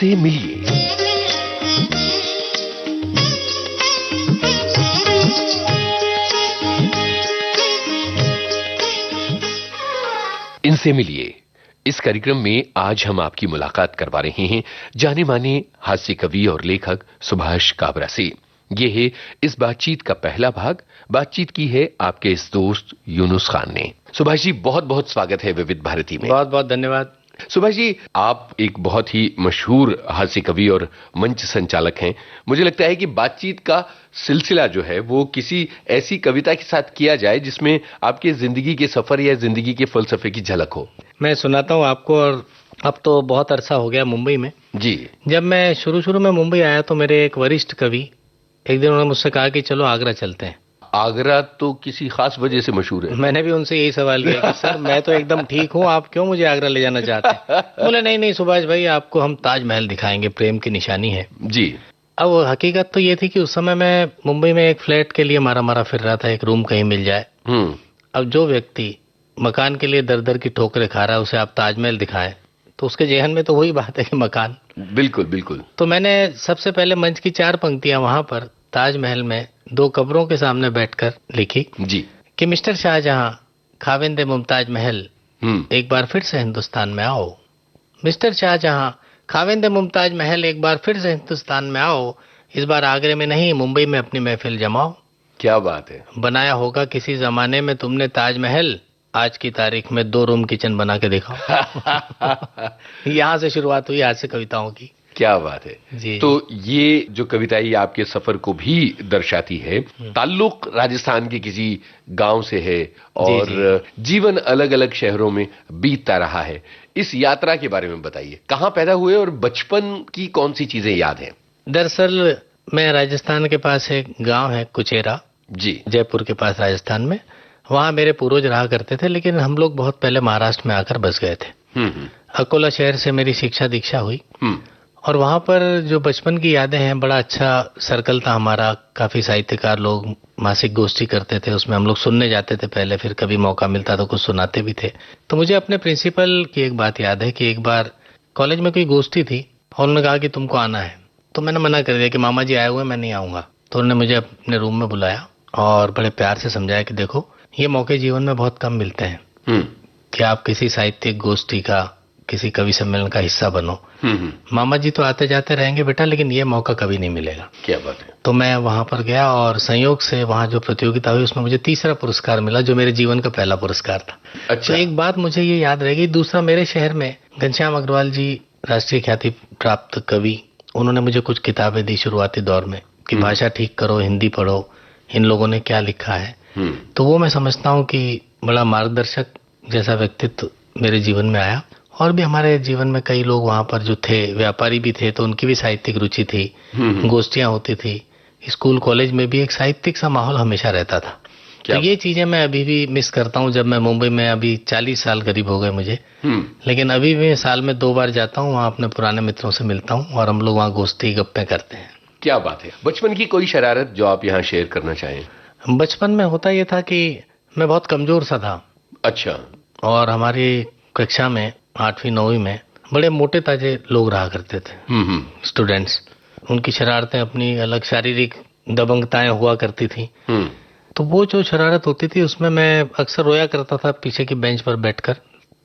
इनसे मिलिए। इनसे मिलिए इस कार्यक्रम में आज हम आपकी मुलाकात करवा रहे हैं जाने माने हास्य कवि और लेखक सुभाष काबरा से। ये है इस बातचीत का पहला भाग। बातचीत की है आपके इस दोस्त यूनुस खान ने। सुभाष जी, बहुत बहुत स्वागत है विविध भारती में। बहुत बहुत धन्यवाद। सुभाष जी, आप एक बहुत ही मशहूर हास्य कवि और मंच संचालक हैं। मुझे लगता है कि बातचीत का सिलसिला जो है वो किसी ऐसी कविता के साथ किया जाए जिसमें आपके जिंदगी के सफर या जिंदगी के फलसफे की झलक हो। मैं सुनाता हूँ आपको। और अब तो बहुत अरसा हो गया मुंबई में जी। जब मैं शुरू में मुंबई आया तो मेरे एक वरिष्ठ कवि एक दिन उन्होंने मुझसे कहा कि चलो आगरा चलते हैं। आगरा तो किसी खास वजह से मशहूर है। मैंने भी उनसे यही सवाल किया कि सर मैं तो एकदम ठीक हूँ, आप क्यों मुझे आगरा ले जाना चाहते हैं? बोले नहीं सुभाष भाई, आपको हम ताजमहल दिखाएंगे, प्रेम की निशानी है जी। अब हकीकत तो ये थी कि उस समय मैं मुंबई में एक फ्लैट के लिए मारा फिर रहा था, एक रूम कहीं मिल जाए। अब जो व्यक्ति मकान के लिए दर दर की ठोकरें खा रहा है उसे आप ताजमहल दिखाएं तो उसके जेहन में तो वही बात है कि मकान। बिल्कुल बिल्कुल। तो मैंने सबसे पहले मंच की 4 पंक्तियां वहां पर ताजमहल में 2 कब्रों के सामने बैठकर लिखी जी कि मिस्टर शाहजहां खाविंदे मुमताज महल एक बार फिर से हिंदुस्तान में आओ। मिस्टर शाहजहां खाविंदे मुमताज महल एक बार फिर से हिंदुस्तान में आओ। इस बार आगरे में नहीं मुंबई में अपनी महफिल जमाओ। क्या बात है। बनाया होगा किसी जमाने में तुमने ताजमहल, आज की तारीख में 2 रूम किचन बना के दिखाओ। यहाँ से शुरुआत हुई आज से कविताओं की। क्या बात है जी। तो ये जो कविता है आपके सफर को भी दर्शाती है। ताल्लुक राजस्थान के किसी गांव से है और जी। जीवन अलग अलग शहरों में बीतता रहा है। इस यात्रा के बारे में बताइए, कहाँ पैदा हुए और बचपन की कौन सी चीजें याद हैं? दरअसल मैं राजस्थान के पास एक गांव है कुचेरा जी, जयपुर के पास राजस्थान में, वहाँ मेरे पूर्वज रहा करते थे, लेकिन हम लोग बहुत पहले महाराष्ट्र में आकर बस गए थे। अकोला शहर से मेरी शिक्षा दीक्षा हुई और वहाँ पर जो बचपन की यादें हैं, बड़ा अच्छा सर्कल था हमारा। काफी साहित्यकार लोग मासिक गोष्ठी करते थे, उसमें हम लोग सुनने जाते थे पहले, फिर कभी मौका मिलता तो कुछ सुनाते भी थे। तो मुझे अपने प्रिंसिपल की एक बात याद है कि एक बार कॉलेज में कोई गोष्ठी थी और उन्होंने कहा कि तुमको आना है। तो मैंने मना कर दिया कि मामा जी आए हुए, मैं नहीं आऊंगा। तो उन्होंने मुझे अपने रूम में बुलाया और बड़े प्यार से समझाया कि देखो ये मौके जीवन में बहुत कम मिलते हैं कि आप किसी साहित्यिक गोष्ठी का, किसी कवि सम्मेलन का हिस्सा बनो। मामा जी तो आते जाते रहेंगे बेटा, लेकिन ये मौका कभी नहीं मिलेगा। क्या बात है। तो मैं वहां पर गया और संयोग से वहां जो प्रतियोगिता हुई उसमें मुझे 3रा पुरस्कार मिला, जो मेरे जीवन का पहला पुरस्कार था। अच्छा। तो एक बात मुझे ये याद रह गई। दूसरा, मेरे शहर में घनश्याम अग्रवाल जी राष्ट्रीय ख्याति प्राप्त कवि, उन्होंने मुझे कुछ किताबें दी शुरुआती दौर में कि भाषा ठीक करो, हिंदी पढ़ो, इन लोगों ने क्या लिखा है। तो वो मैं समझता हूँ कि बड़ा मार्गदर्शक जैसा व्यक्तित्व मेरे जीवन में आया। और भी हमारे जीवन में कई लोग वहाँ पर जो थे, व्यापारी भी थे, तो उनकी भी साहित्यिक रुचि थी, गोष्ठियाँ होती थी। स्कूल कॉलेज में भी एक साहित्यिक सा माहौल हमेशा रहता था। तो ये चीजें मैं अभी भी मिस करता हूँ। जब मैं मुंबई में, अभी 40 साल करीब हो गए मुझे, लेकिन अभी भी साल में 2 बार जाता हूँ, वहाँ अपने पुराने मित्रों से मिलता हूँ और हम लोग वहाँ गोष्ठी गप्पे करते हैं। क्या बात है। बचपन की कोई शरारत जो आप यहाँ शेयर करना चाहें? बचपन में होता ये था कि मैं बहुत कमजोर सा था। अच्छा। और हमारी कक्षा में 8वीं 9वीं में बड़े मोटे ताजे लोग रहा करते थे, स्टूडेंट्स। उनकी शरारतें अपनी अलग, शारीरिक दबंगताएं हुआ करती थी। तो वो जो शरारत होती थी उसमें मैं अक्सर रोया करता था पीछे की बेंच पर बैठकर।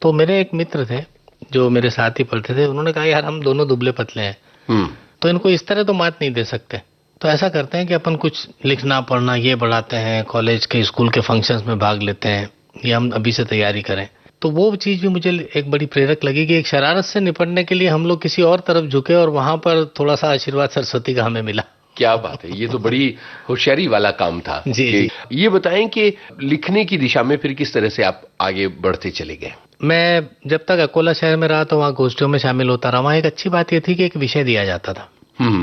तो मेरे एक मित्र थे जो मेरे साथ ही पढ़ते थे, उन्होंने कहा यार हम दोनों दुबले पतले हैं, तो इनको इस तरह तो मात नहीं दे सकते। तो ऐसा करते हैं कि अपन कुछ लिखना पढ़ना ये बढ़ाते हैं, कॉलेज के स्कूल के फंक्शंस में भाग लेते हैं, ये हम अभी से तैयारी करें। तो वो चीज भी मुझे एक बड़ी प्रेरक लगी कि एक शरारत से निपटने के लिए हम लोग किसी और तरफ झुके और वहां पर थोड़ा सा आशीर्वाद सरस्वती का हमें मिला। क्या बात है, ये तो बड़ी होशियारी वाला काम था। जी। ये बताएं कि लिखने की दिशा में फिर किस तरह से आप आगे बढ़ते चले गए? मैं जब तक अकोला शहर में रहा तो वहाँ गोष्ठियों में शामिल होता रहा। वहाँ एक अच्छी बात ये थी कि एक विषय दिया जाता था,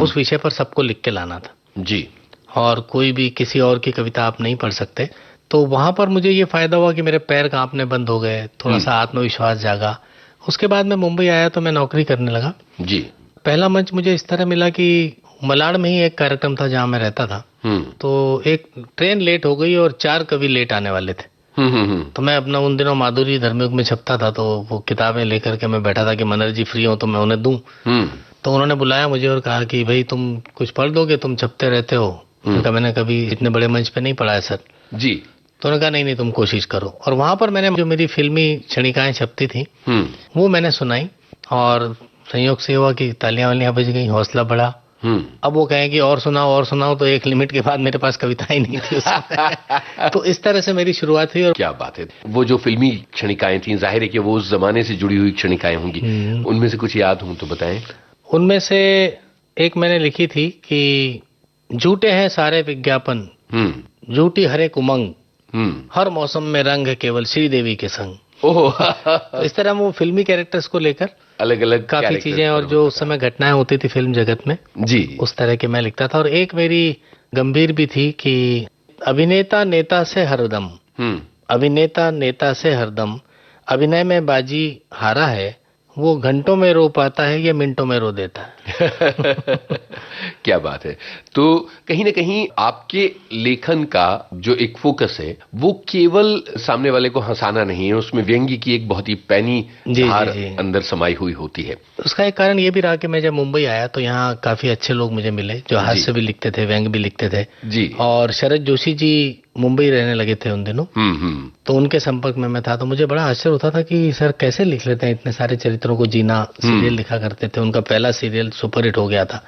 उस विषय पर सबको लिख के लाना था जी। और कोई भी किसी और की कविता आप नहीं पढ़ सकते। तो वहां पर मुझे ये फायदा हुआ कि मेरे पैर कांपने बंद हो गए, थोड़ा सा आत्मविश्वास जागा। उसके बाद मैं मुंबई आया तो मैं नौकरी करने लगा जी। पहला मंच मुझे इस तरह मिला कि मलाड में ही एक कार्यक्रम था जहां मैं रहता था। तो एक ट्रेन लेट हो गई और 4 कवि लेट आने वाले थे। तो मैं अपना उन दिनों माधुरी धर्मयुग में छपता था, तो वो किताबें लेकर के मैं बैठा था कि मनर जी फ्री हो तो मैं उन्हें दूं। तो उन्होंने बुलाया मुझे और कहा कि भाई तुम कुछ पढ़ दोगे, तुम छपते रहते हो। उनका मैंने कभी इतने बड़े मंच पे नहीं पढ़ा है सर जी। तो उन्होंने कहा नहीं नहीं तुम कोशिश करो। और वहां पर मैंने जो मेरी फिल्मी क्षणिकाएं छपती थी वो मैंने सुनाई और संयोग से हुआ कि तालियां वालियां बज गई, हौसला बढ़ा। अब वो कहें कि और सुनाओ तो एक लिमिट के बाद मेरे पास कविताएं नहीं थी उस समय। तो इस तरह से मेरी शुरुआत हुई। और क्या बात है, वो जो फिल्मी क्षणिकाएं थी, जाहिर है कि वो उस जमाने से जुड़ी हुई क्षणिकाएं होंगी, उनमें से कुछ याद हो तो बताएं। उनमें से एक मैंने लिखी थी कि झूठे हैं सारे विज्ञापन, झूठी हर एक उमंग, हर मौसम में रंग है केवल श्रीदेवी के संग। तो इस तरह वो फिल्मी कैरेक्टर्स को लेकर अलग अलग काफी चीजें और जो उस समय घटनाएं होती थी फिल्म जगत में जी उस तरह के मैं लिखता था। और एक मेरी गंभीर भी थी कि अभिनेता नेता से हरदम, अभिनेता नेता से हरदम, अभिनय में बाजी हारा है, वो घंटों में रो पाता है या मिनटों में रो देता है। क्या बात है। तो कहीं ना कहीं आपके लेखन का जो एक फोकस है वो केवल सामने वाले को हंसाना नहीं है, उसमें व्यंग्य की एक बहुत ही पैनी धार अंदर समाई हुई होती है। उसका एक कारण ये भी रहा कि मैं जब मुंबई आया तो यहाँ काफी अच्छे लोग मुझे मिले जो हास्य भी लिखते थे, व्यंग्य भी लिखते थे जी। और शरद जोशी जी मुंबई रहने लगे थे उन दिनों। तो उनके संपर्क में मैं था तो मुझे बड़ा आश्चर्य होता था कि सर कैसे लिख लेते हैं इतने सारे चरित्रों को। जीना सीरियल लिखा करते थे, उनका पहला सीरियल सुपरहिट हो गया था।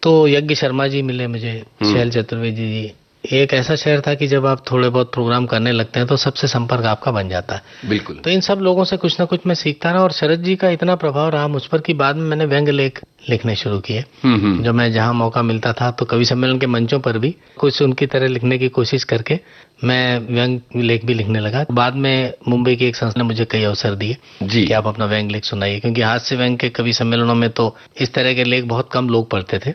तो यज्ञ शर्मा जी मिले मुझे, शैल चतुर्वेदी जी। एक ऐसा शहर था कि जब आप थोड़े बहुत प्रोग्राम करने लगते हैं तो सबसे संपर्क आपका बन जाता है। बिल्कुल। तो इन सब लोगों से कुछ ना कुछ मैं सीखता रहा और शरद जी का इतना प्रभाव रहा मुझ पर कि बाद में मैंने व्यंग्य लेख लिखने शुरू किए। जो मैं जहां मौका मिलता था तो कवि सम्मेलन के मंचों पर भी कुछ उनकी तरह लिखने की कोशिश करके मैं व्यंग्य लेख भी लिखने लगा। बाद में मुंबई की एक संस्था ने मुझे कई अवसर दिए कि आप अपना व्यंग्य लेख सुनाइए, क्योंकि हास्य व्यंग्य के कवि सम्मेलनों में तो इस तरह के लेख बहुत कम लोग पढ़ते थे।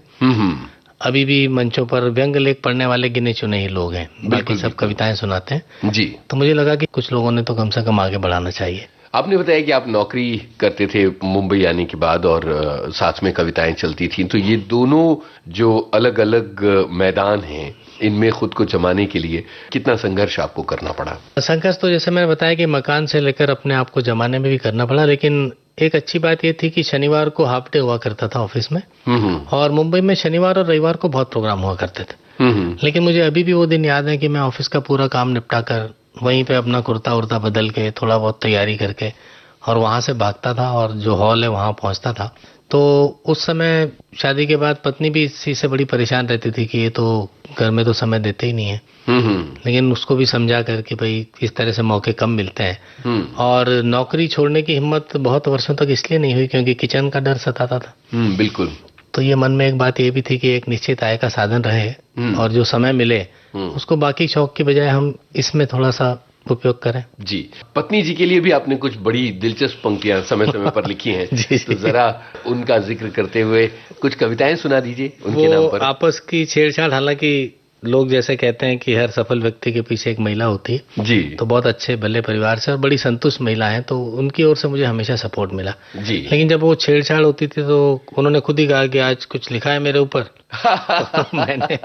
अभी भी मंचों पर व्यंग्य लेख पढ़ने वाले गिने चुने ही लोग हैं, बाकी सब कविताएं सुनाते हैं जी। तो मुझे लगा कि कुछ लोगों ने तो कम से कम आगे बढ़ाना चाहिए। आपने बताया कि आप नौकरी करते थे मुंबई आने के बाद और साथ में कविताएं चलती थी, तो ये दोनों जो अलग अलग मैदान हैं इनमें खुद को जमाने के लिए कितना संघर्ष आपको करना पड़ा? संघर्ष तो जैसे मैंने बताया कि मकान से लेकर अपने आप को जमाने में भी करना पड़ा, लेकिन एक अच्छी बात ये थी कि शनिवार को हाफ डे हुआ करता था ऑफिस में और मुंबई में शनिवार और रविवार को बहुत प्रोग्राम हुआ करते थे। लेकिन मुझे अभी भी वो दिन याद है कि मैं ऑफिस का पूरा काम निपटा कर वहीं पे अपना कुर्ता उर्ता बदल के थोड़ा बहुत तैयारी करके और वहां से भागता था और जो हॉल है वहां पहुंचता था। तो उस समय शादी के बाद पत्नी भी इसी से बड़ी परेशान रहती थी कि ये तो घर में तो समय देते ही नहीं है। लेकिन उसको भी समझा कर कि भाई इस तरह से मौके कम मिलते हैं। और नौकरी छोड़ने की हिम्मत बहुत वर्षों तक इसलिए नहीं हुई क्योंकि किचन का डर सताता था। बिल्कुल। तो ये मन में एक बात ये भी थी कि एक निश्चित आय का साधन रहे और जो समय मिले उसको बाकी शौक की बजाय हम इसमें थोड़ा सा उपयोग करें। जी। पत्नी जी के लिए भी आपने कुछ बड़ी दिलचस्प पंक्तियां समय समय पर लिखी हैं। जी। तो जरा उनका जिक्र करते हुए कुछ कविताएं सुना दीजिए उनके नाम पर। आपस की छेड़छाड़, हालांकि लोग जैसे कहते हैं कि हर सफल व्यक्ति के पीछे एक महिला होती है जी। तो बहुत अच्छे भले परिवार से और बड़ी संतुष्ट महिला है, तो उनकी ओर से मुझे हमेशा सपोर्ट मिला जी। लेकिन जब वो छेड़छाड़ होती थी तो उन्होंने खुद ही कहा कि आज कुछ लिखा है मेरे ऊपर। तो मैंने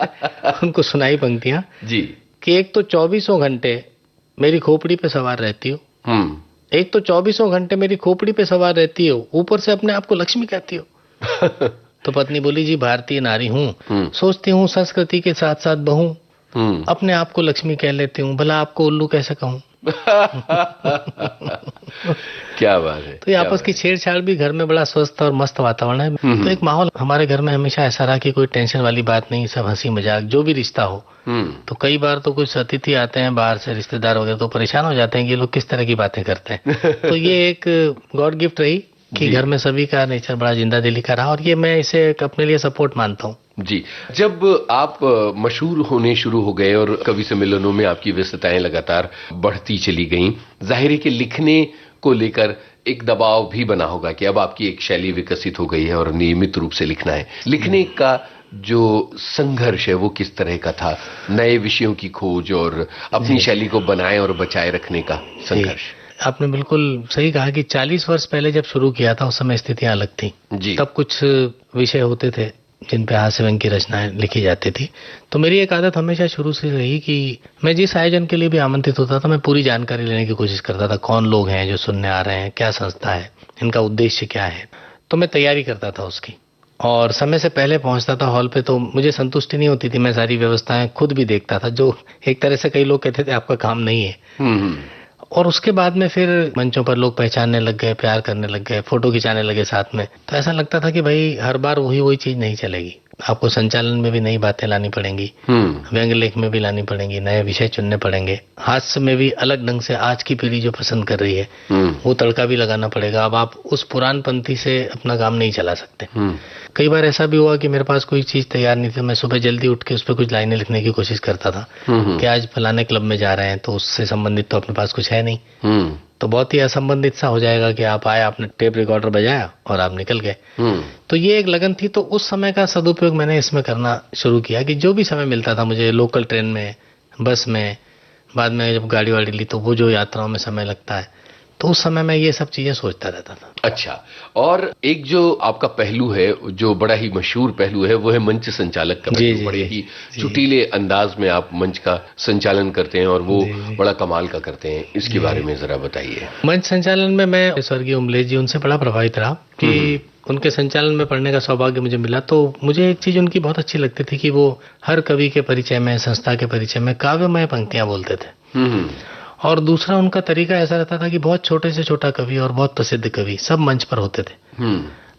उनको सुनाई पंक्तियां जी कि एक तो 24 घंटे मेरी खोपड़ी पे सवार रहती हो, एक तो 24 घंटे मेरी खोपड़ी पे सवार रहती हो, ऊपर से अपने आप को लक्ष्मी कहती हो। तो पत्नी बोली जी भारतीय नारी हूँ, सोचती हूँ संस्कृति के साथ साथ बहू, अपने आप को लक्ष्मी कह लेती हूँ, भला आपको उल्लू कैसे कहूँ। क्या बात है। तो ये आपस की छेड़छाड़ भी घर में बड़ा स्वस्थ और मस्त वातावरण है। तो एक माहौल हमारे घर में हमेशा ऐसा रहा कि कोई टेंशन वाली बात नहीं, सब हंसी मजाक जो भी रिश्ता हो। तो कई बार तो कुछ अतिथि आते हैं बाहर से, रिश्तेदार वगैरह, तो परेशान हो जाते हैं कि ये लोग किस तरह की बातें करते हैं। तो ये एक गॉड गिफ्ट रही कि घर में सभी का नेचर बड़ा जिंदा दिली का रहा और ये मैं इसे अपने लिए सपोर्ट मानता हूँ जी। जब आप मशहूर होने शुरू हो गए और कवि सम्मेलनों में आपकी व्यस्तताएं लगातार बढ़ती चली गईं, जाहिर है कि लिखने को लेकर एक दबाव भी बना होगा कि अब आपकी एक शैली विकसित हो गई है और नियमित रूप से लिखना है। लिखने का जो संघर्ष है वो किस तरह का था? नए विषयों की खोज और अपनी शैली को बनाए और बचाए रखने का संघर्ष। आपने बिल्कुल सही कहा कि 40 वर्ष पहले जब शुरू किया था उस समय स्थितियां अलग थी जी। तब कुछ विषय होते थे जिन पे हास्य व्यंग्य की रचनाएं लिखी जाती थी। तो मेरी एक आदत हमेशा शुरू से रही कि मैं जिस आयोजन के लिए भी आमंत्रित होता था मैं पूरी जानकारी लेने की कोशिश करता था, कौन लोग हैं जो सुनने आ रहे हैं, क्या संस्था है, इनका उद्देश्य क्या है। तो मैं तैयारी करता था उसकी और समय से पहले पहुंचता था हॉल पे, तो मुझे संतुष्टि नहीं होती थी। मैं सारी व्यवस्थाएं खुद भी देखता था, जो एक तरह से कई लोग कहते थे आपका काम नहीं है। और उसके बाद में फिर मंचों पर लोग पहचानने लग गए, प्यार करने लग गए, फोटो खिंचाने लगे साथ में। तो ऐसा लगता था कि भाई हर बार वही चीज नहीं चलेगी, आपको संचालन में भी नई बातें लानी पड़ेंगी, व्यंग्य लेख में भी लानी पड़ेंगी, नए विषय चुनने पड़ेंगे, हास्य में भी अलग ढंग से आज की पीढ़ी जो पसंद कर रही है वो तड़का भी लगाना पड़ेगा। अब आप उस पुरान पंथी से अपना काम नहीं चला सकते। कई बार ऐसा भी हुआ कि मेरे पास कोई चीज तैयार नहीं थी, मैं सुबह जल्दी उठ के उस पर कुछ लाइनें लिखने की कोशिश करता था कि आज फलाने क्लब में जा रहे हैं तो उससे संबंधित तो अपने पास कुछ है नहीं, तो बहुत ही असंबंधित सा हो जाएगा कि आप आए, आपने टेप रिकॉर्डर बजाया और आप निकल गए। तो ये एक लगन थी। तो उस समय का सदुपयोग मैंने इसमें करना शुरू किया कि जो भी समय मिलता था मुझे, लोकल ट्रेन में, बस में, बाद में जब गाड़ी वाड़ी ली तो वो जो यात्राओं में समय लगता है, तो उस समय मैं ये सब चीजें सोचता रहता था। अच्छा, और एक जो आपका पहलू है, जो बड़ा ही मशहूर पहलू है, वो है मंच संचालक का पहलू। बड़े ही चुटीले अंदाज में आप मंच का संचालन करते हैं और वो बड़ा कमाल का करते हैं। इसके बारे में जरा बताइए। मंच संचालन में मैं स्वर्गीय उमलेश जी, उनसे बड़ा प्रभावित रहा कि उनके संचालन में पढ़ने का सौभाग्य मुझे मिला। तो मुझे एक चीज उनकी बहुत अच्छी लगती थी कि वो हर कवि के परिचय में, संस्था के परिचय में काव्यमय पंक्तियां बोलते थे। और दूसरा उनका तरीका ऐसा रहता था कि बहुत छोटे से छोटा कवि और बहुत प्रसिद्ध कवि सब मंच पर होते थे,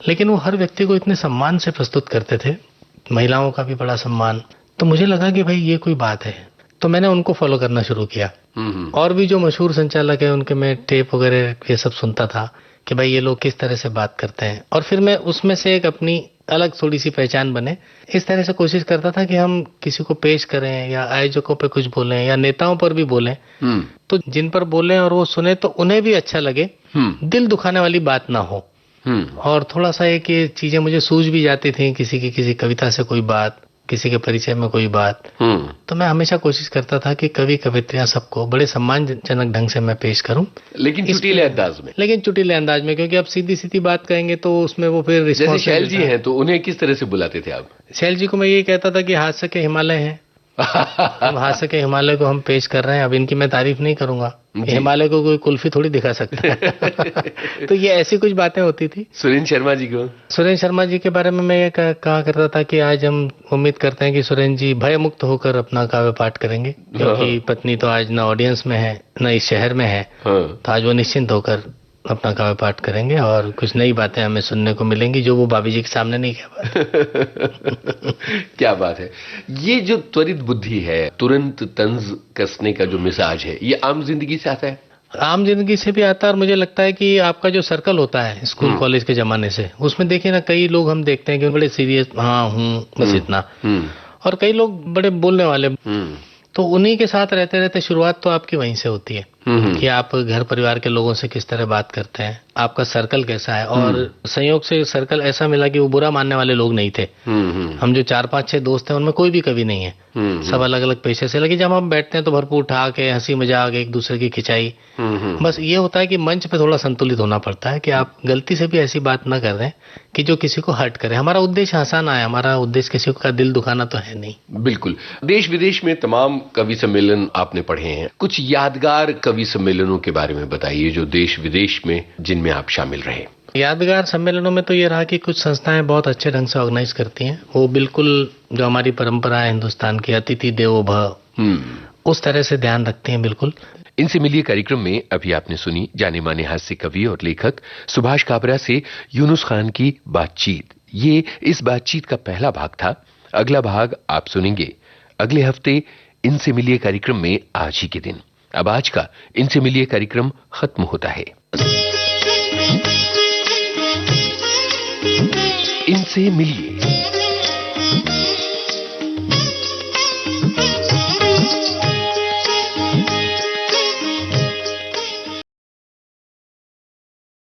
लेकिन वो हर व्यक्ति को इतने सम्मान से प्रस्तुत करते थे, महिलाओं का भी बड़ा सम्मान। तो मुझे लगा कि भाई ये कोई बात है, तो मैंने उनको फॉलो करना शुरू किया। और भी जो मशहूर संचालक है उनके मैं टेप वगैरह ये सब सुनता था कि भाई ये लोग किस तरह से बात करते हैं, और फिर मैं उसमें से एक अपनी अलग थोड़ी सी पहचान बने, इस तरह से कोशिश करता था कि हम किसी को पेश करें या आयोजकों पे कुछ बोलें या नेताओं पर भी बोलें, तो जिन पर बोलें और वो सुने तो उन्हें भी अच्छा लगे, दिल दुखाने वाली बात ना हो। और थोड़ा सा एक ये चीजें मुझे सूझ भी जाती थी, किसी की किसी कविता से कोई बात, किसी के परिचय में कोई बात, तो मैं हमेशा कोशिश करता था कि कवि कवित्रियां सबको बड़े सम्मानजनक ढंग से मैं पेश करूं, लेकिन चुटीले अंदाज में। क्योंकि अब सीधी सीधी बात कहेंगे तो उसमें वो फिर रिस्पॉन्स। जैसे शैल जी हैं तो उन्हें किस तरह से बुलाते थे आप? शैल जी को मैं ये कहता था कि हास्य के हिमालय हैं, अब हास्य के हिमालय को हम पेश कर रहे हैं। अब इनकी मैं तारीफ नहीं करूंगा, हिमालय को कोई कुल्फी थोड़ी दिखा सकता है। तो ये ऐसी कुछ बातें होती थी। सुरेंद्र शर्मा जी के बारे में मैं ये कहा करता था कि आज हम उम्मीद करते हैं कि सुरेंद्र जी भय मुक्त होकर अपना काव्य पाठ करेंगे, क्योंकि पत्नी तो आज न ऑडियंस में है न इस शहर में है, तो आज वो निश्चिंत होकर अपना काव्य पाठ करेंगे और कुछ नई बातें हमें सुनने को मिलेंगी जो वो भाभी जी के सामने नहीं कह पाए। क्या बात है। ये जो त्वरित बुद्धि है, तुरंत तंज कसने का जो मिजाज है, ये आम जिंदगी से आता है? आम जिंदगी से भी आता है, और मुझे लगता है कि आपका जो सर्कल होता है स्कूल कॉलेज के जमाने से, उसमें देखिए ना, कई लोग हम देखते हैं कि बड़े सीरियस, हाँ हूँ बस इतना, और कई लोग बड़े बोलने वाले, तो उन्हीं के साथ रहते रहते शुरुआत तो आपकी वहीं से होती है कि आप घर परिवार के लोगों से किस तरह बात करते हैं, आपका सर्कल कैसा है। और संयोग से सर्कल ऐसा मिला कि वो बुरा मानने वाले लोग नहीं थे। हम जो 4-5-6 दोस्त हैं उनमें कोई भी कवि नहीं है, सब अलग अलग पेशे से, लेकिन जब हम बैठते हैं तो भरपूर ठाक है, हंसी मजाक, एक दूसरे की खिंचाई। बस ये होता है कि मंच पे थोड़ा संतुलित होना पड़ता है कि आप गलती से भी ऐसी बात ना कर दें कि जो किसी को हर्ट करे। हमारा उद्देश्य हंसाना है, हमारा उद्देश्य किसी का दिल दुखाना तो है नहीं। बिल्कुल। देश विदेश में तमाम कवि सम्मेलन आपने पढ़े हैं, कुछ यादगार कवि सम्मेलनों के बारे में बताइए जो देश विदेश में जिनमें आप शामिल रहे। यादगार सम्मेलनों में तो ये रहा कि कुछ संस्थाएं बहुत अच्छे ढंग से ऑर्गेनाइज करती हैं, वो बिल्कुल जो हमारी परंपरा है हिंदुस्तान की, अतिथि देवो भव, उस तरह से ध्यान रखते हैं बिल्कुल। इनसे मिलिए कार्यक्रम में अभी आपने सुनी जाने माने हास्य कवि और लेखक सुभाष काबरा से यूनुस खान की बातचीत। ये इस बातचीत का पहला भाग था। अगला भाग आप सुनेंगे अगले हफ्ते इनसे मिलिए कार्यक्रम में आज ही के दिन। अब आज का इनसे मिलिए कार्यक्रम खत्म होता है। इनसे मिलिए।